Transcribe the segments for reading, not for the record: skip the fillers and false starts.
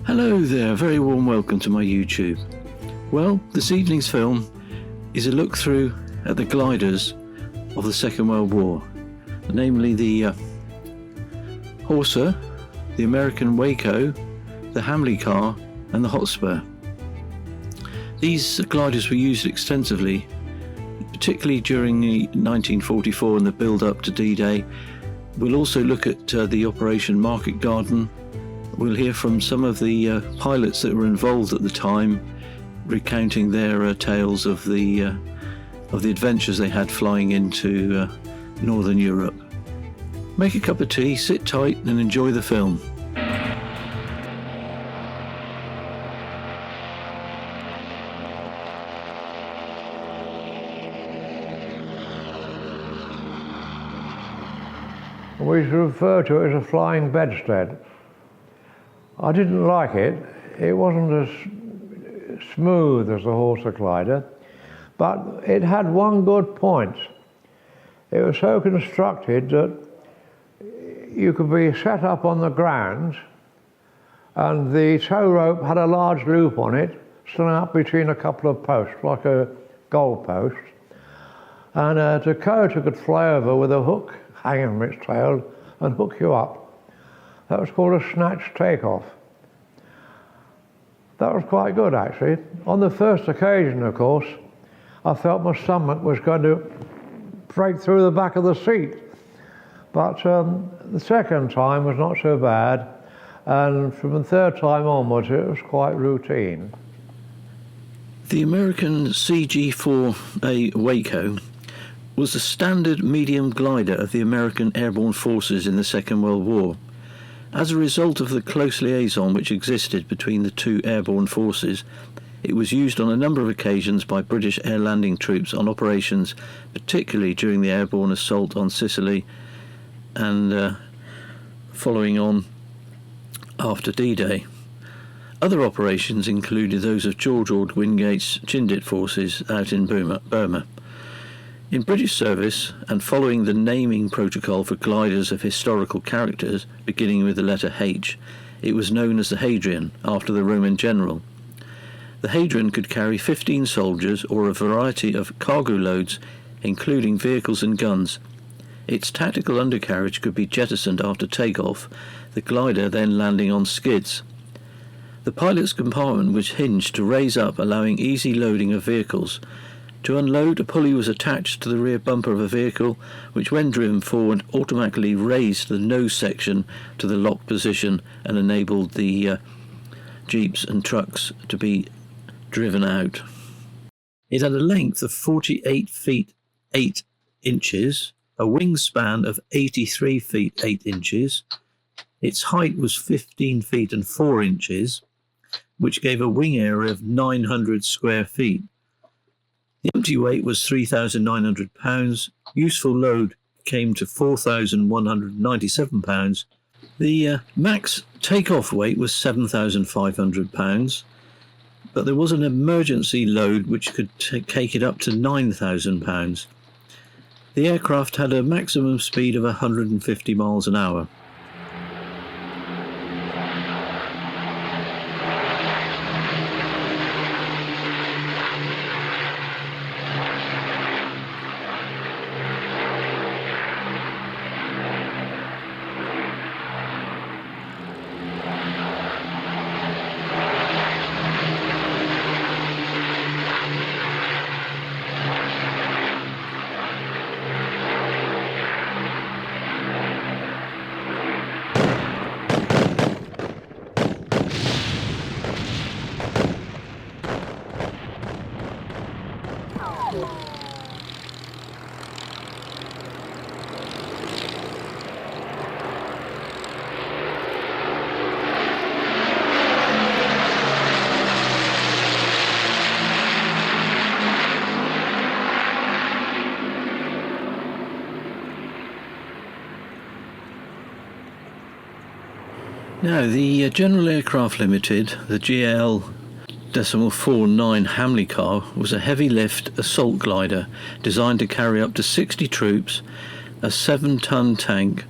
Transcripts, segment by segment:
Hello there, very warm welcome to my YouTube. Well, this evening's film is a look through at the gliders of the Second World War, namely the Horsa, the American Waco, the Hamilcar and the Hotspur. These gliders were used extensively, particularly during 1944 and the build-up to D-Day. We'll also look at the Operation Market Garden. We'll hear from some of the pilots that were involved at the time, recounting their tales of the adventures they had flying into Northern Europe. Make a cup of tea, sit tight and enjoy the film. We refer to it as a flying bedstead. I didn't like it. It wasn't as smooth as the Horsa glider, but it had one good point. It was so constructed that you could be set up on the ground and the tow rope had a large loop on it, slung up between a couple of posts, like a goal post. And the coyote could fly over with a hook hanging from its tail and hook you up. That was called a snatch takeoff. That was quite good, actually. On the first occasion, of course, I felt my stomach was going to break through the back of the seat. But the second time was not so bad, and from the third time onwards, it was quite routine. The American CG-4A Waco was the standard medium glider of the American airborne forces in the Second World War. As a result of the close liaison which existed between the two airborne forces, it was used on a number of occasions by British air landing troops on operations, particularly during the airborne assault on Sicily and following on after D-Day. Other operations included those of George Ord Wingate's Chindit forces out in Burma. In British service, and following the naming protocol for gliders of historical characters, beginning with the letter H, it was known as the Hadrian, after the Roman general. The Hadrian could carry 15 soldiers or a variety of cargo loads, including vehicles and guns. Its tactical undercarriage could be jettisoned after takeoff, the glider then landing on skids. The pilot's compartment was hinged to raise up, allowing easy loading of vehicles. To unload, a pulley was attached to the rear bumper of a vehicle, which when driven forward automatically raised the nose section to the locked position and enabled the jeeps and trucks to be driven out. It had a length of 48 feet 8 inches, a wingspan of 83 feet 8 inches. Its height was 15 feet and 4 inches, which gave a wing area of 900 square feet. The empty weight was 3,900 pounds. Useful load came to 4,197 pounds. The max takeoff weight was 7,500 pounds, but there was an emergency load which could take it up to 9,000 pounds. The aircraft had a maximum speed of 150 miles an hour. Now, the General Aircraft Limited, the GL.49 Hamilcar, was a heavy lift assault glider designed to carry up to 60 troops, a 7-ton tank,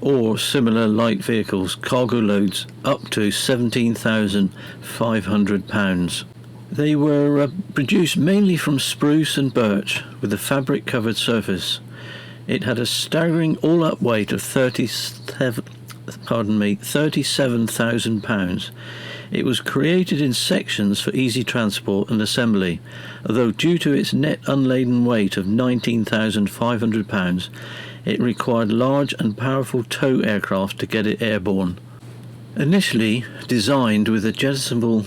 or similar light vehicles, cargo loads up to £17,500. They were produced mainly from spruce and birch with a fabric-covered surface. It had a staggering all-up weight of 37,000 pounds. It was created in sections for easy transport and assembly, although due to its net unladen weight of 19,500 pounds, it required large and powerful tow aircraft to get it airborne. Initially designed with a jettisonable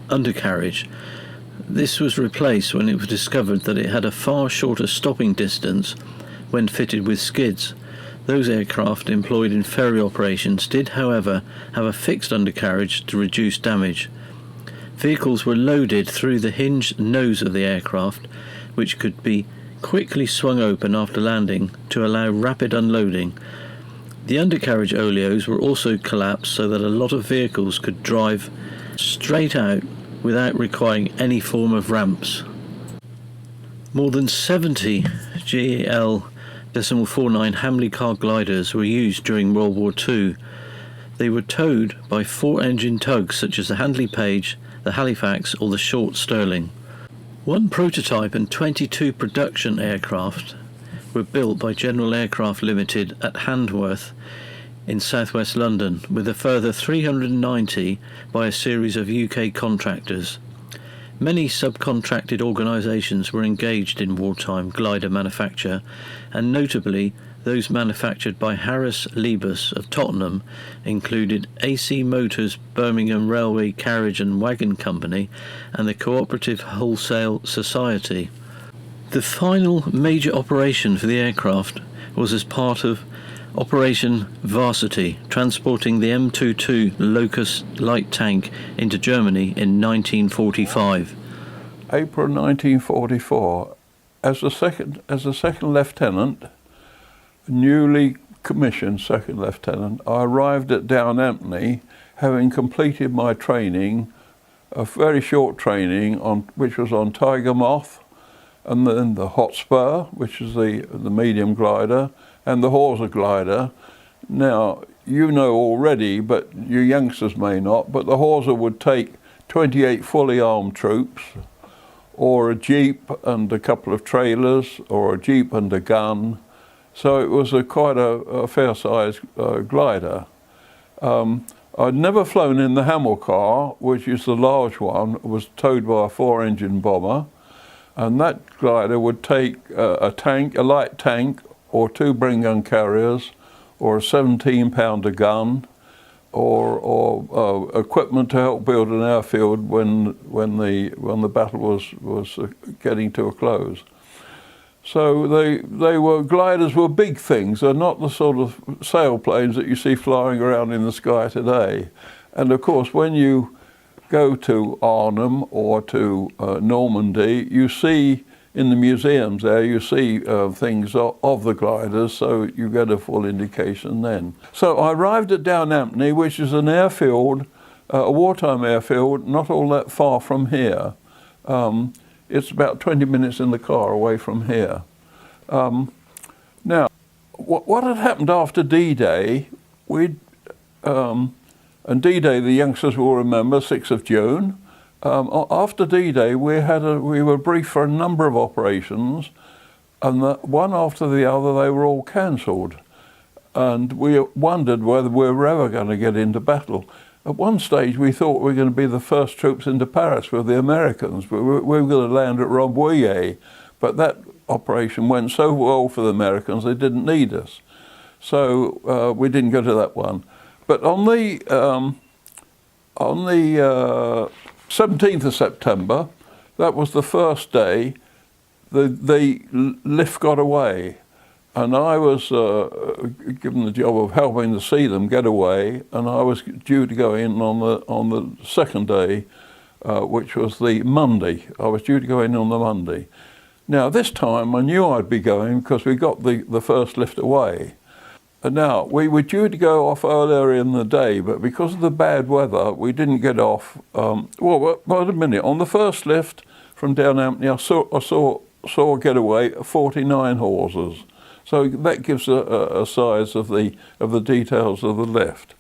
undercarriage, this was replaced when it was discovered that it had a far shorter stopping distance when fitted with skids. Those aircraft employed in ferry operations did, however, have a fixed undercarriage to reduce damage. Vehicles were loaded through the hinged nose of the aircraft, which could be quickly swung open after landing to allow rapid unloading. The undercarriage oleos were also collapsed so that a lot of vehicles could drive straight out without requiring any form of ramps. More than 70 GL.49 Hamilcar gliders were used during World War II. They were towed by 4-engine tugs such as the Handley Page, the Halifax or the Short Stirling. One prototype and 22 production aircraft were built by General Aircraft Limited at Handworth in southwest London, with a further 390 by a series of UK contractors. Many subcontracted organisations were engaged in wartime glider manufacture, and notably those manufactured by Harris Liebus of Tottenham included AC Motors Birmingham Railway Carriage and Wagon Company and the Cooperative Wholesale Society. The final major operation for the aircraft was as part of Operation Varsity, transporting the M22 Locust light tank into Germany in 1945. April 1944, as a second lieutenant, newly commissioned second lieutenant, I arrived at Downhampton, having completed my training, a very short training which was on Tiger Moth, and then the Hotspur, which is the medium glider, and the Horsa glider. Now, you know already, but you youngsters may not, but the Horsa would take 28 fully armed troops, or a jeep and a couple of trailers, or a jeep and a gun. So it was quite a fair-sized glider. I'd never flown in the Hamilcar, which is the large one. It was towed by a 4-engine bomber, and that glider would take a light tank, or 2 Bring gun carriers, or a 17-pounder gun, or equipment to help build an airfield when the battle was getting to a close. So gliders were big things. They're not the sort of sailplanes that you see flying around in the sky today. And of course, when you go to Arnhem or to Normandy, you see in the museums there, you see things of the gliders, so you get a full indication then. So I arrived at Downhampton, which is an airfield, a wartime airfield, not all that far from here. It's about 20 minutes in the car away from here. Now, what had happened after D-Day, and D-Day, the youngsters will remember, 6th of June. After D-Day, we were briefed for a number of operations, and one after the other, they were all cancelled. And we wondered whether we were ever going to get into battle. At one stage, we thought we were going to be the first troops into Paris with the Americans. We were going to land at Rambouillet, but that operation went so well for the Americans, they didn't need us. So we didn't go to that one. But on the 17th of September, that was the first day, the lift got away. And I was given the job of helping to see them get away, and I was due to go in on the second day, which was the Monday. I was due to go in on the Monday. Now this time I knew I'd be going because we got the first lift away. And now we were due to go off earlier in the day, but because of the bad weather, we didn't get off. Well, wait a minute. On the first lift from Downhampton, I saw get away 49 Horsas. So that gives a size of the details of the lift.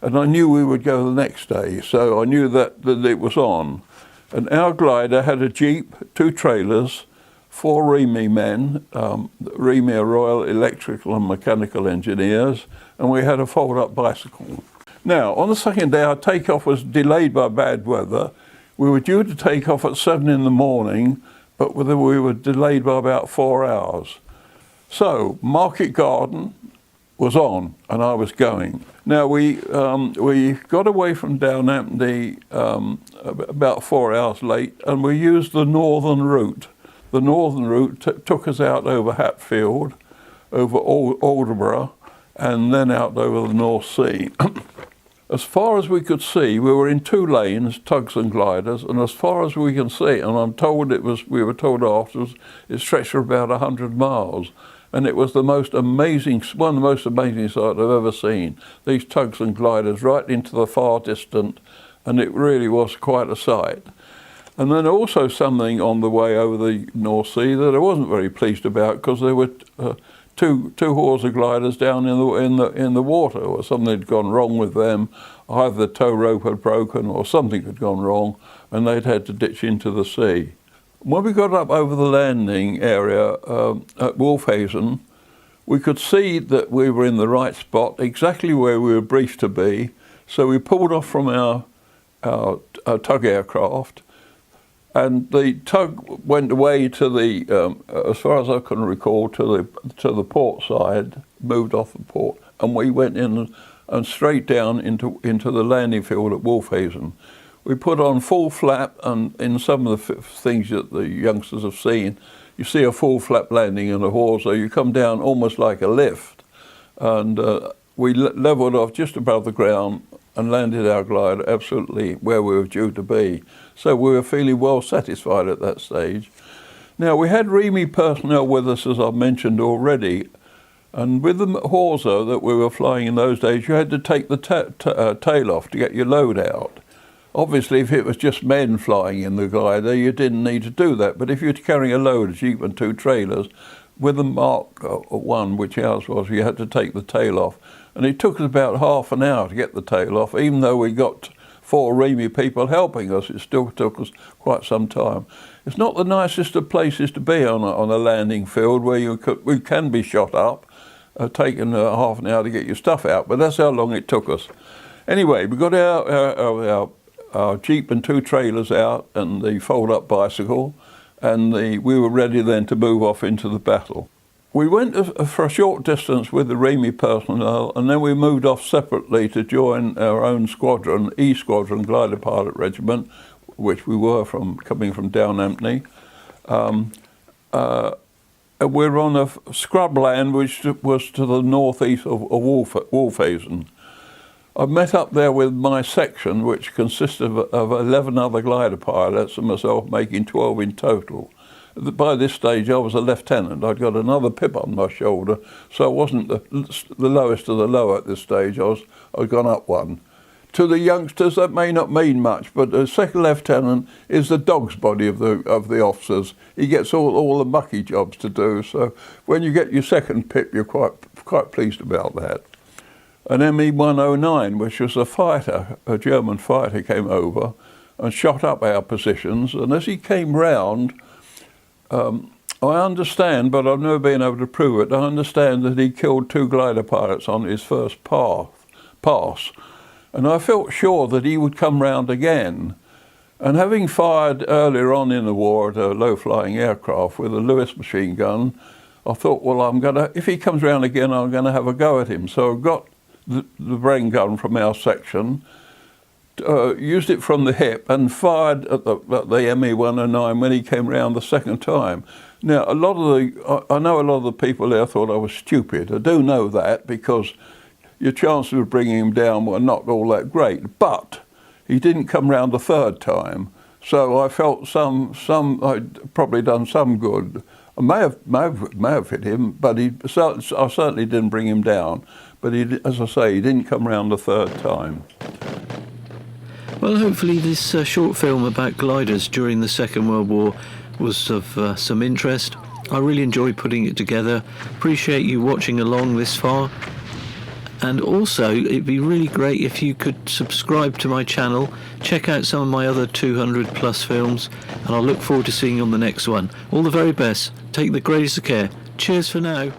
And I knew we would go the next day, so I knew that it was on. And our glider had a jeep, 2 trailers, 4 REME men, REME are Royal Electrical and Mechanical Engineers, and we had a fold-up bicycle. Now, on the second day, our takeoff was delayed by bad weather. We were due to take off at 7 in the morning, but we were delayed by about 4 hours. So, Market Garden was on, and I was going. Now, we got away from Downhampton about 4 hours late, and we used the northern route. The northern route took us out over Hatfield, over Aldborough, and then out over the North Sea. As far as we could see, we were in 2 lanes, tugs and gliders, and as far as we can see, and I'm told we were told afterwards, it stretched for about 100 miles. And it was one of the most amazing sights I've ever seen. These tugs and gliders right into the far distant, and it really was quite a sight. And then also something on the way over the North Sea that I wasn't very pleased about, because there were two Horsa gliders down in the water, or something had gone wrong with them. Either the tow rope had broken or something had gone wrong, and they'd had to ditch into the sea. When we got up over the landing area at Wolfhazen, we could see that we were in the right spot, exactly where we were briefed to be. So we pulled off from our tug aircraft, and the tug went away to the, as far as I can recall, to the port side, moved off the port, and we went in and straight down into the landing field at Wolfhazen. We put on full flap, and in some of the things that the youngsters have seen, you see a full flap landing in a Horsa, you come down almost like a lift. And we levelled off just above the ground and landed our glider absolutely where we were due to be. So we were feeling well satisfied at that stage. Now, we had REME personnel with us, as I've mentioned already, and with the Horsa that we were flying in those days, you had to take the tail off to get your load out. Obviously, if it was just men flying in the glider, you didn't need to do that. But if you're carrying a load, a jeep and 2 trailers, with the Mark 1, which ours was, you had to take the tail off. And it took us about half an hour to get the tail off. Even though we got 4 REME people helping us, it still took us quite some time. It's not the nicest of places to be on a landing field where we can be shot up, taking half an hour to get your stuff out, but that's how long it took us. Anyway, we got our jeep and 2 trailers out and the fold-up bicycle, and we were ready then to move off into the battle. We went for a short distance with the REME personnel, and then we moved off separately to join our own squadron, E Squadron Glider Pilot Regiment, which we were coming from Downhampton. We're on a scrubland which was to the northeast of Wolfhazen. I met up there with my section, which consisted of 11 other glider pilots and myself, making 12 in total. By this stage, I was a lieutenant. I'd got another pip on my shoulder, so I wasn't the lowest of the low at this stage. I'd gone up one. To the youngsters, that may not mean much, but the second lieutenant is the dog's body of the officers. He gets all the mucky jobs to do. So when you get your second pip, you're quite pleased about that. An ME-109, which was a German fighter, came over and shot up our positions. And as he came round, I understand, but I've never been able to prove it, I understand that he killed 2 glider pilots on his first pass. And I felt sure that he would come round again. And having fired earlier on in the war at a low-flying aircraft with a Lewis machine gun, I thought, well, if he comes round again, I'm going to have a go at him. So I got the brain gun from our section, used it from the hip and fired at the ME-109 when he came round the second time. Now, I know a lot of the people there thought I was stupid. I do know that, because your chances of bringing him down were not all that great. But he didn't come round the third time, so I felt I'd probably done some good. I may have hit him, but I certainly didn't bring him down. But as I say, he didn't come round the third time. Well, hopefully this short film about gliders during the Second World War was of some interest. I really enjoyed putting it together. Appreciate you watching along this far. And also, it'd be really great if you could subscribe to my channel, check out some of my other 200 plus films, and I'll look forward to seeing you on the next one. All the very best. Take the greatest of care. Cheers for now.